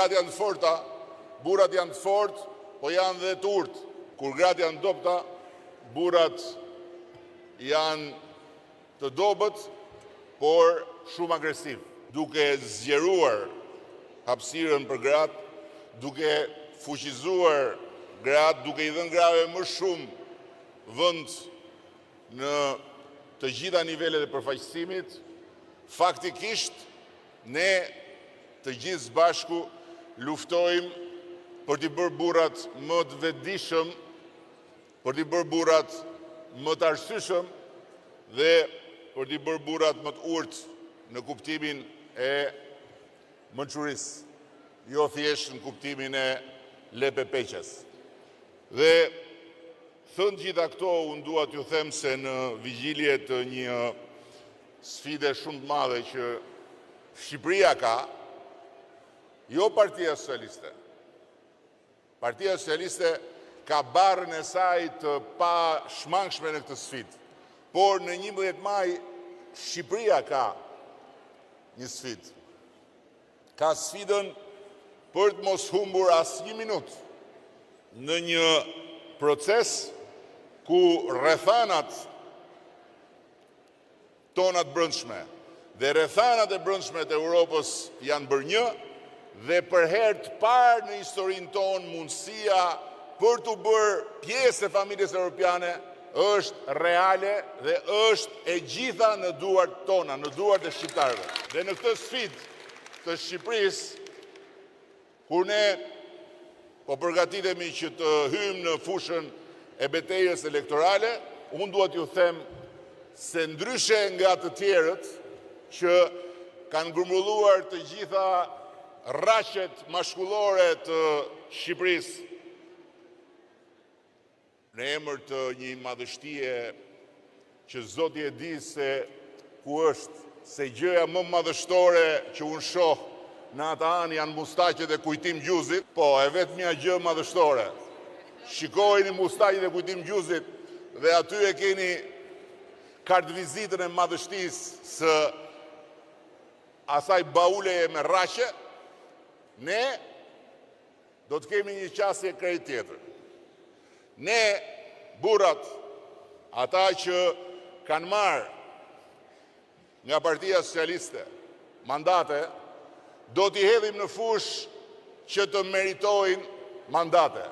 gratë janë të forta, burrat janë të fortë, po janë dhe të urtë. Kur gratë janë dobta, burrat janë të dobët, por shumë agresiv, duke zgjeruar hapësirën për gratë, duke fuqizuar gratë, duke i dhënë grave më shumë vend në të gjitha nivelet e përfaqësimit. Faktikisht, ne të gjithë së bashku luftojmë për t'i bërë burrat më të vetëdijshëm, për t'i bërë burrat më të arsyeshëm dhe për t'i bërë burrat më të urtë në kuptimin e mençurisë, jo thjesht në kuptimin e lepepeqes. Dhe thënë gjitha këto, unë dua t'ju them se në vigjilje të një sfide shumë të madhe që Shqipëria ka, jo Partia Socialiste. Partia Socialiste ka barrën e saj të pa shmangshme në këtë sfidë. Por në 11 maj, Shqipëria ka një sfidë. Ka sfidën për të mos humbur as një minutë në një proces ku rrethanat tonat brendshme dhe rrethanat e brendshme të Europës janë bërë një, dhe për herë të parë në historinë tonë mundësia për të bërë pjesë e familjes europiane është reale dhe është e gjitha në duart tona, në duart e shqiptarëve. Dhe në këtë sfidë të Shqipërisë, kur ne po përgatitemi që të hymë në fushën e betejës elektorale, unë dua t'ju them se ndryshe nga të tjerët që kanë grumbulluar të gjitha rraqet mashkullore të Shqipërisë në emër të një madhështie që Zoti e di se ku është, se gjëja më madhështore që unë shoh në ata anë janë mustaqet e Kujtim Gjuzit, po e vetmja gjë madhështore. Shikojeni mustaqet e Kujtim Gjuzit dhe aty e keni kartë vizitën e madhështisë së asaj bauleje me rraqe. Ne do të kemi një qasje krejt tjetër. Ne, burrat, ata që kanë marrë nga Partia Socialiste mandate, do t'i hedhim në fushë që të meritojnë mandate.